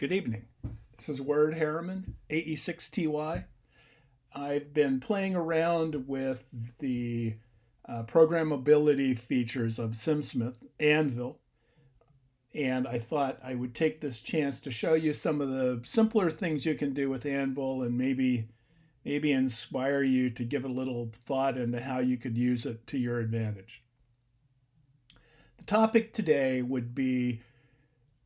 Good evening. This is Word Harriman, AE6TY. I've been playing around with the programmability features of SimSmith Anvil, and I thought I would take this chance to show you some of the simpler things you can do with Anvil and maybe inspire you to give a little thought into how you could use it to your advantage. The topic today would be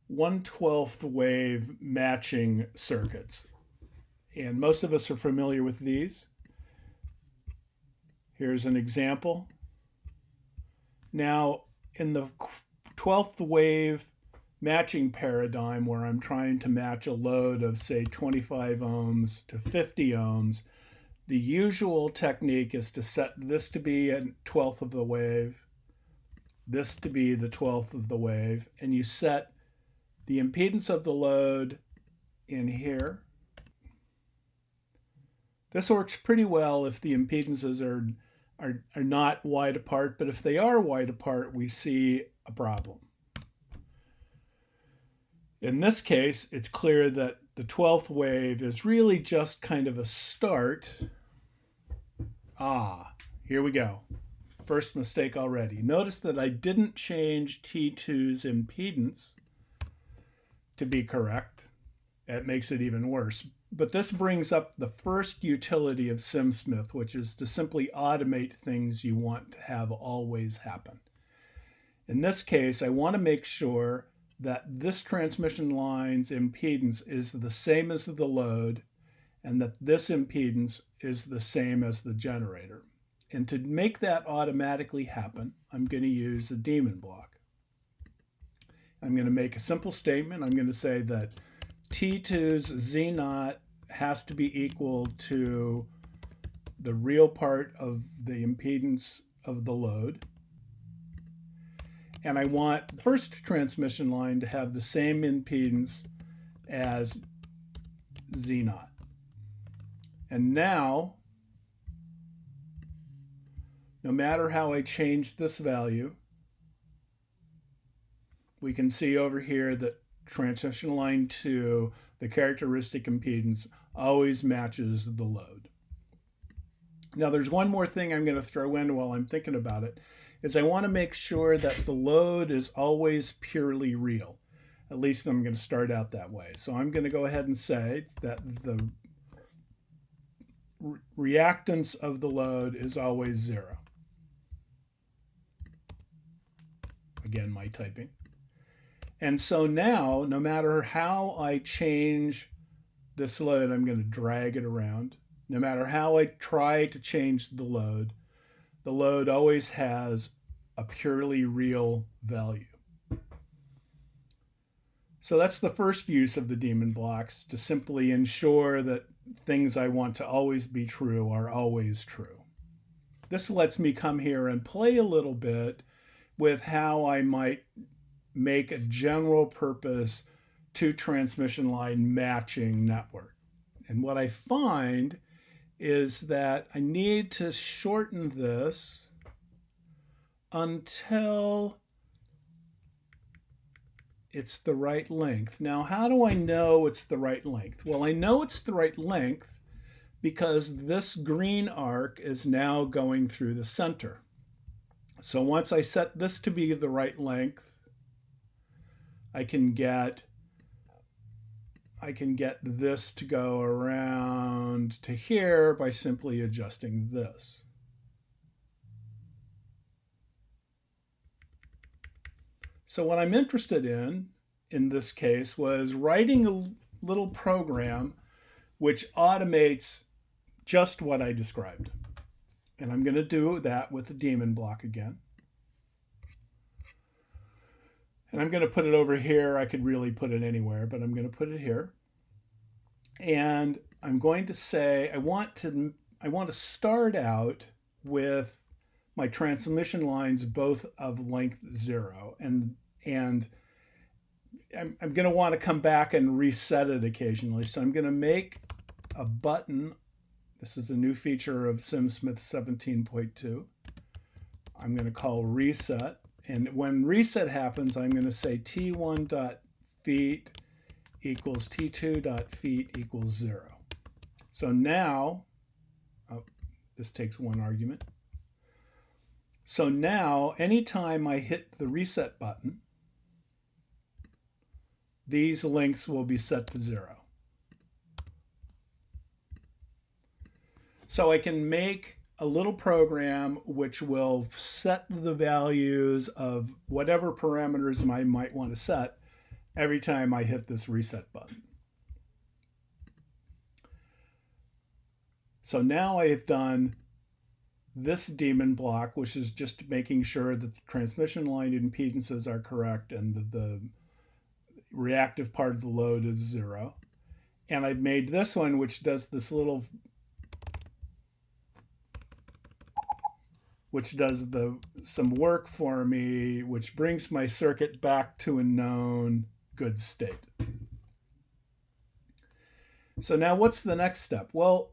1/12 wave matching circuits. And most of us are familiar with these. Here's an example. Now, in the 12th wave matching paradigm, where I'm trying to match a load of, say, 25 ohms to 50 ohms, the usual technique is to set this to be a 12th of the wave, this to be the 12th of the wave, and you set the impedance of the load in here. This works pretty well if the impedances are not wide apart, but if they are wide apart, we see a problem. In this case, it's clear that the 12th wave is really just kind of a start. Here we go. First mistake already. Notice that I didn't change T2's impedance to be correct. That makes it even worse. But this brings up the first utility of SimSmith, which is to simply automate things you want to have always happen. In this case, I want to make sure that this transmission line's impedance is the same as the load and that this impedance is the same as the generator. And to make that automatically happen, I'm going to use a daemon block. I'm going to make a simple statement. I'm going to say that T2's Z0 has to be equal to the real part of the impedance of the load. And I want the first transmission line to have the same impedance as Z0. And now, no matter how I change this value, we can see over here that transmission line 2, the characteristic impedance, always matches the load. Now there's one more thing I'm going to throw in while I'm thinking about it, is I want to make sure that the load is always purely real. At least I'm going to start out that way. So I'm going to go ahead and say that the reactance of the load is always 0. Again, my typing. And so now, no matter how I change this load, I'm going to drag it around. No matter how I try to change the load always has a purely real value. So that's the first use of the daemon blocks, to simply ensure that things I want to always be true are always true. This lets me come here and play a little bit with how I might make a general purpose two transmission line matching network. And what I find is that I need to shorten this until it's the right length. Now, how do I know it's the right length? Well, I know it's the right length because this green arc is now going through the center. So once I set this to be the right length, I can get this to go around to here by simply adjusting this. So what I'm interested in this case, was writing a little program which automates just what I described. And I'm going to do that with the daemon block again. And I'm going to put it over here. I could really put it anywhere, but I'm going to put it here. And I'm going to say I want to start out with my transmission lines both of length 0. And I'm going to want to come back and reset it occasionally. So I'm going to make a button. This is a new feature of SimSmith 17.2. I'm going to call reset. And when reset happens, I'm going to say t1.feet equals t2.feet equals 0. So now, this takes one argument. So now, anytime I hit the reset button, these lengths will be set to 0. So I can make a little program which will set the values of whatever parameters I might want to set every time I hit this reset button. So now I have done this daemon block, which is just making sure that the transmission line impedances are correct and the reactive part of the load is 0. And I've made this one, which does this little, some work for me, which brings my circuit back to a known good state. So now what's the next step? Well,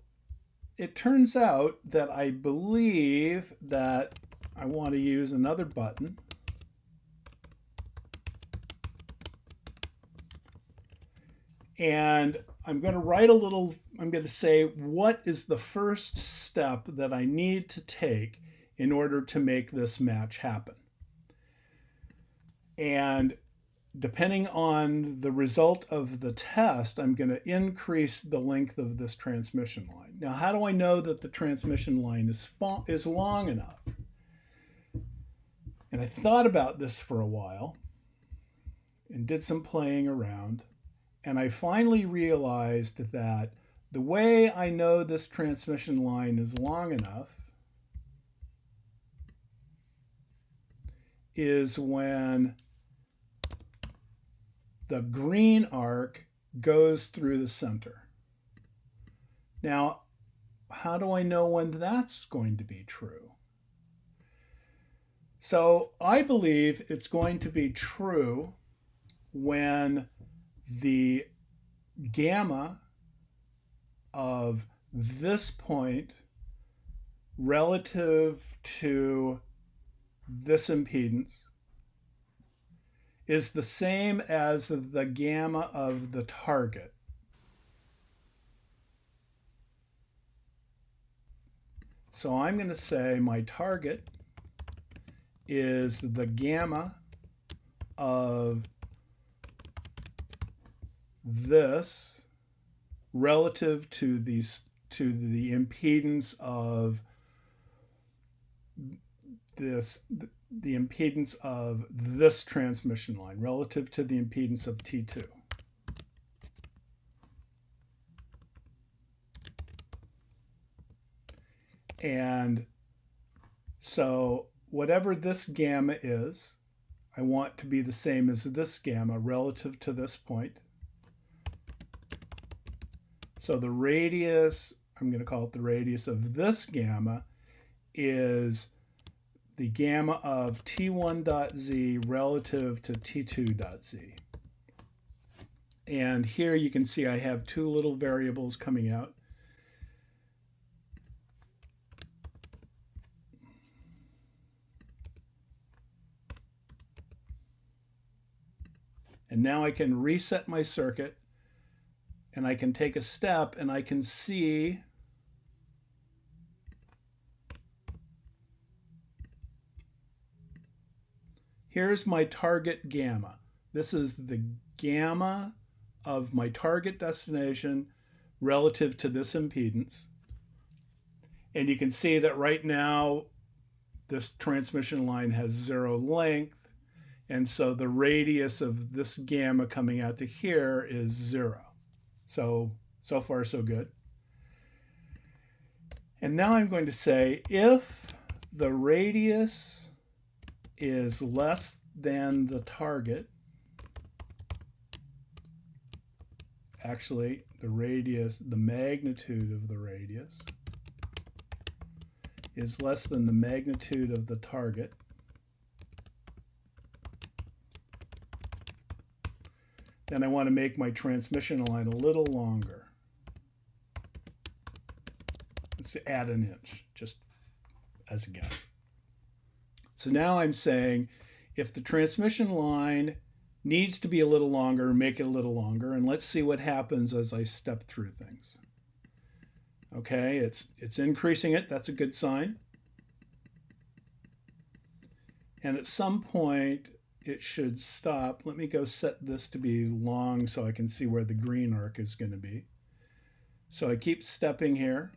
it turns out that I believe that I want to use another button. And I'm going to say what is the first step that I need to take in order to make this match happen. And depending on the result of the test, I'm going to increase the length of this transmission line. Now, how do I know that the transmission line is long enough? And I thought about this for a while and did some playing around. And I finally realized that the way I know this transmission line is long enough is when the green arc goes through the center. Now, how do I know when that's going to be true? So I believe it's going to be true when the gamma of this point relative to this impedance is the same as the gamma of the target. So I'm going to say my target is the gamma of this relative to the impedance of this, the impedance of this transmission line relative to the impedance of T2. And so whatever this gamma is, I want to be the same as this gamma relative to this point. So the radius, I'm going to call it the radius of this gamma, is the gamma of T1.z relative to T2.z. And here you can see I have two little variables coming out. And now I can reset my circuit, and I can take a step, and I can see here's my target gamma. This is the gamma of my target destination relative to this impedance. And you can see that right now this transmission line has 0 length. And so the radius of this gamma coming out to here is 0. So far so good. And now I'm going to say if the radius is less than the target, actually the radius, the magnitude of the radius is less than the magnitude of the target, then I want to make my transmission line a little longer. Let's add an inch, just as a guess. So now I'm saying if the transmission line needs to be a little longer, make it a little longer, and let's see what happens as I step through things. Okay, it's increasing it. That's a good sign. And at some point, it should stop. Let me go set this to be long so I can see where the green arc is going to be. So I keep stepping here.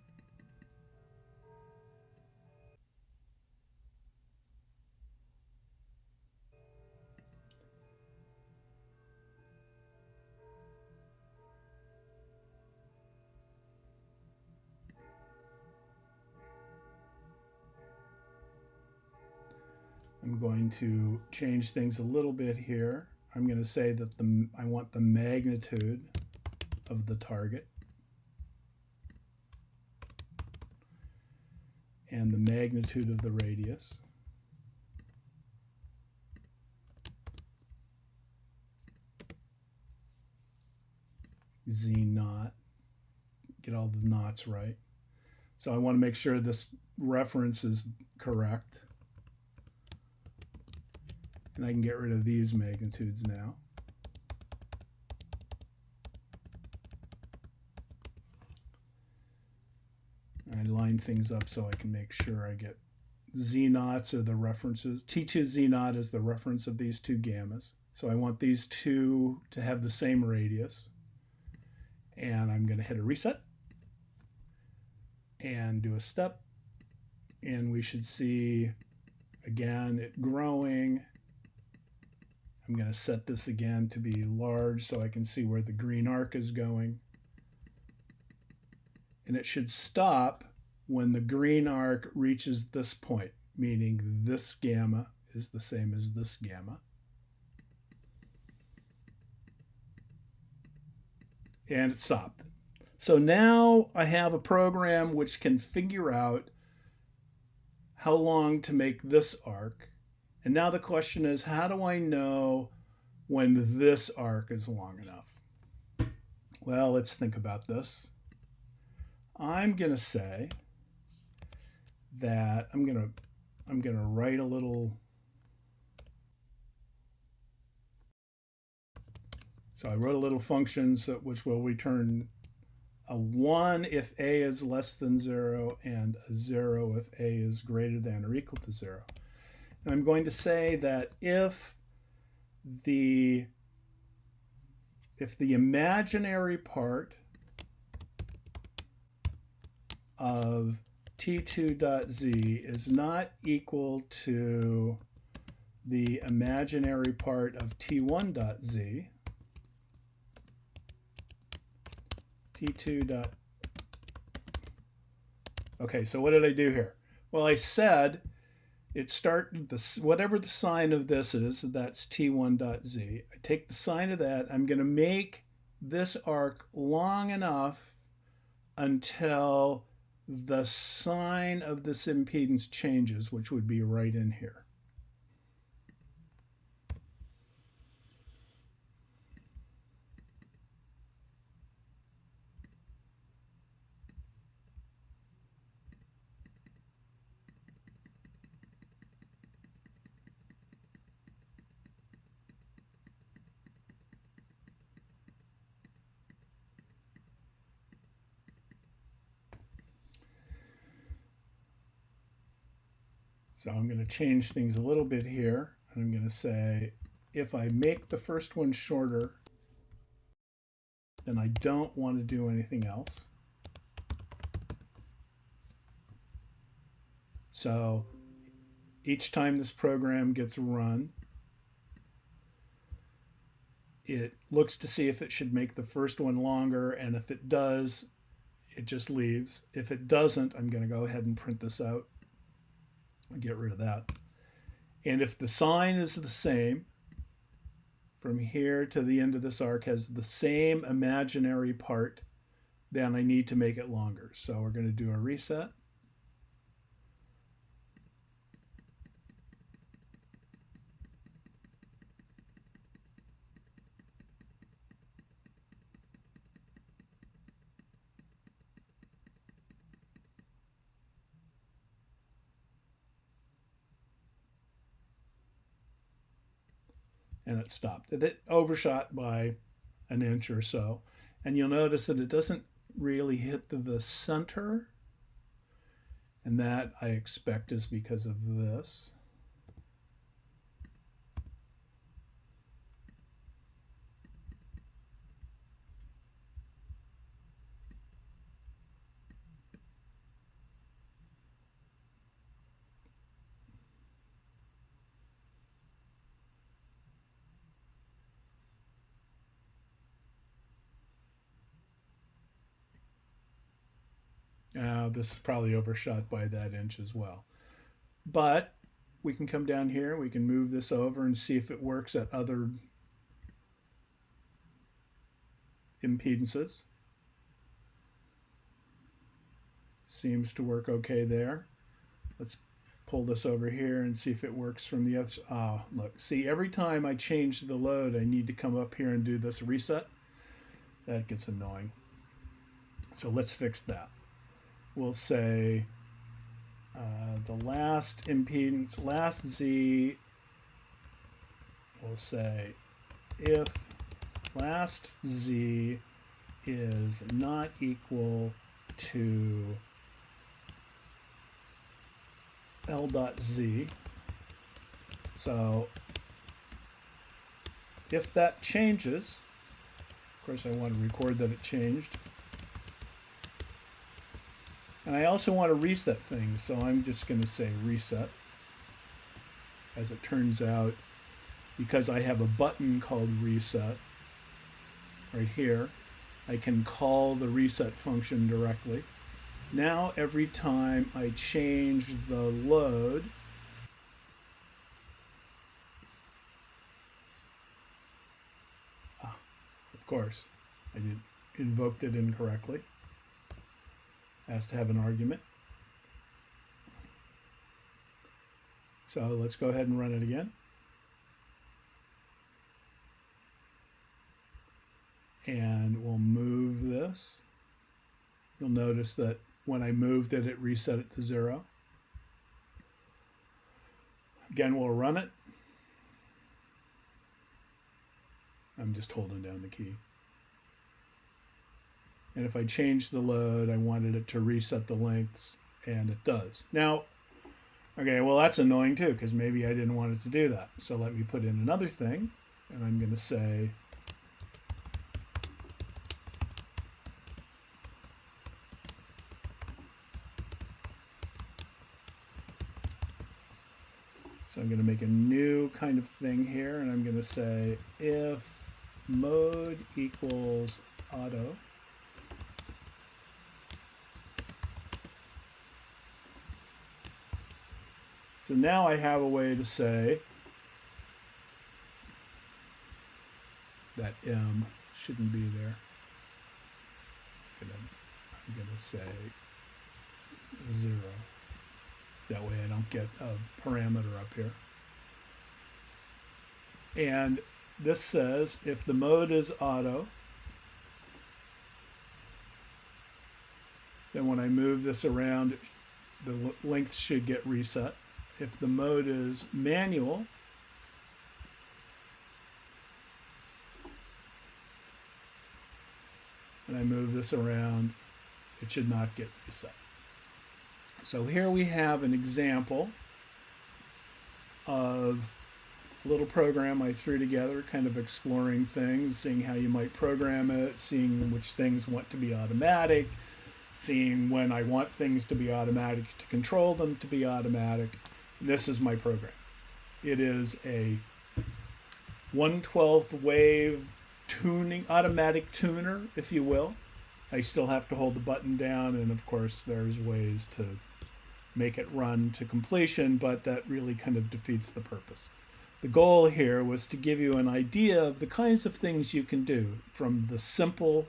I'm going to change things a little bit here. I'm going to say that I want the magnitude of the target and the magnitude of the radius. Z naught, get all the knots right. So I want to make sure this reference is correct. And I can get rid of these magnitudes now. I line things up so I can make sure I get Z naughts are the references. T2 Z naught is the reference of these two gammas. So I want these two to have the same radius. And I'm going to hit a reset and do a step. And we should see, again, it growing. I'm going to set this again to be large so I can see where the green arc is going. And it should stop when the green arc reaches this point, meaning this gamma is the same as this gamma. And it stopped. So now I have a program which can figure out how long to make this arc. And now the question is, how do I know when this arc is long enough? Well, let's think about this. I'm going to say that I'm going to write a little. So I wrote a little function which will return a 1 if a is less than 0 and a 0 if a is greater than or equal to 0. And I'm going to say that if the imaginary part of t2.z is not equal to the imaginary part of t1.z, t2. Okay, so what did I do here? Well, I said it started whatever the sign of this is, that's t1.z. I take the sign of that. I'm going to make this arc long enough until the sign of this impedance changes, which would be right in here. So I'm going to change things a little bit here. And I'm going to say, if I make the first one shorter, then I don't want to do anything else. So each time this program gets run, it looks to see if it should make the first one longer, and if it does, it just leaves. If it doesn't, I'm going to go ahead and print this out and get rid of that. And if the sign is the same, from here to the end of this arc has the same imaginary part, then I need to make it longer. So we're going to do a reset. and it stopped. It overshot by an inch or so. And you'll notice that it doesn't really hit the center. And that I expect is because of this. Now, this is probably overshot by that inch as well. But we can come down here, we can move this over and see if it works at other impedances. Seems to work okay there. Let's pull this over here and see if it works from the other. Look, see, every time I change the load, I need to come up here and do this reset. That gets annoying. So let's fix that. We'll say the last impedance, last Z, we'll say if last Z is not equal to L dot Z. So if that changes, of course I want to record that it changed. And I also want to reset things, so I'm just going to say reset. As it turns out, because I have a button called reset right here, I can call the reset function directly. Now every time I change the load, of course, I invoked it incorrectly. Has to have an argument. So let's go ahead and run it again. And we'll move this. You'll notice that when I moved it, it reset it to 0. Again, we'll run it. I'm just holding down the key. And if I change the load, I wanted it to reset the lengths, and it does. Now, okay, well, that's annoying too, because maybe I didn't want it to do that. So let me put in another thing, and I'm going to say so I'm going to make a new kind of thing here, and I'm going to say if mode equals auto, so now I have a way to say that M shouldn't be there. I'm going to say 0. That way I don't get a parameter up here. And this says if the mode is auto, then when I move this around, the length should get reset. If the mode is manual, and I move this around, it should not get reset. So here we have an example of a little program I threw together, kind of exploring things, seeing how you might program it, seeing which things want to be automatic, seeing when I want things to be automatic to control them to be automatic. This is my program. It is a 1/12 wave tuning, automatic tuner, if you will. I still have to hold the button down, and of course there's ways to make it run to completion, but that really kind of defeats the purpose. The goal here was to give you an idea of the kinds of things you can do, from the simple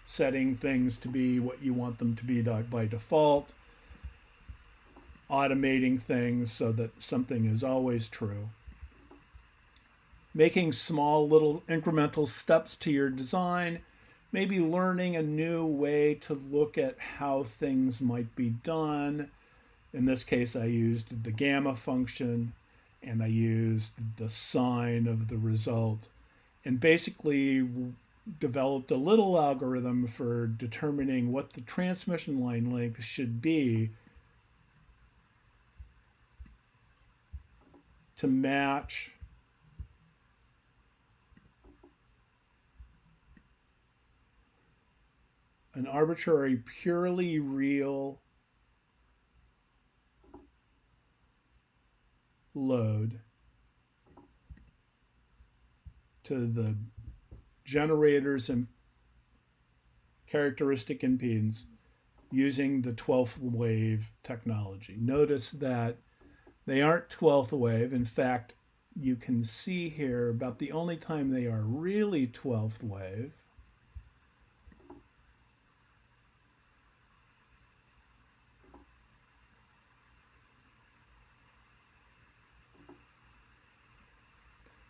setting things to be what you want them to be by default, automating things so that something is always true, making small little incremental steps to your design, maybe learning a new way to look at how things might be done. In this case, I used the gamma function, and I used the sign of the result, and basically developed a little algorithm for determining what the transmission line length should be to match an arbitrary, purely real load to the generator's and characteristic impedance using the 12th wave technology. Notice that they aren't 12th wave. In fact, you can see here about the only time they are really 12th wave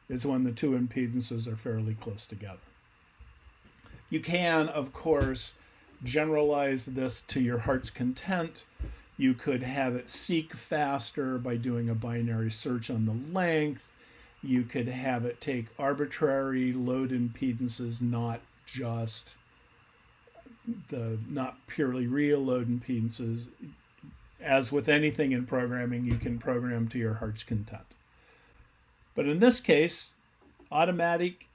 is when the two impedances are fairly close together. You can, of course, generalize this to your heart's content. You could have it seek faster by doing a binary search on the length. You could have it take arbitrary load impedances, not purely real load impedances. As with anything in programming, you can program to your heart's content. But in this case, automatic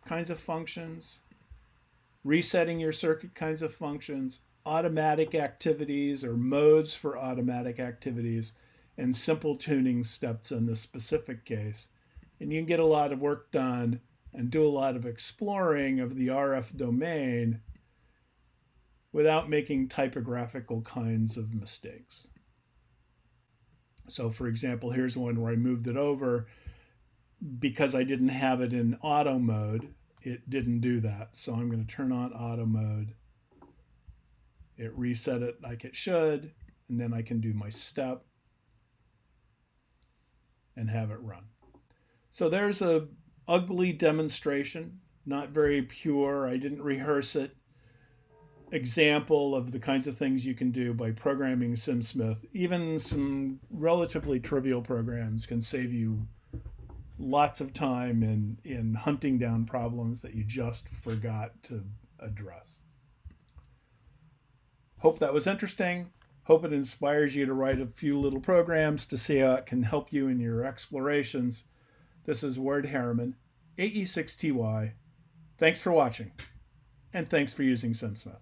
kinds of functions, resetting your circuit kinds of functions, automatic activities or modes for automatic activities, and simple tuning steps in this specific case. And you can get a lot of work done and do a lot of exploring of the RF domain without making typographical kinds of mistakes. So for example, here's one where I moved it over. Because I didn't have it in auto mode, it didn't do that. So I'm going to turn on auto mode. It reset it like it should, and then I can do my step and have it run. So there's a ugly demonstration, not very pure. I didn't rehearse it. Example of the kinds of things you can do by programming SimSmith. Even some relatively trivial programs can save you lots of time in hunting down problems that you just forgot to address. Hope that was interesting. Hope it inspires you to write a few little programs to see how it can help you in your explorations. This is Ward Harriman, AE6TY. Thanks for watching, and thanks for using SimSmith.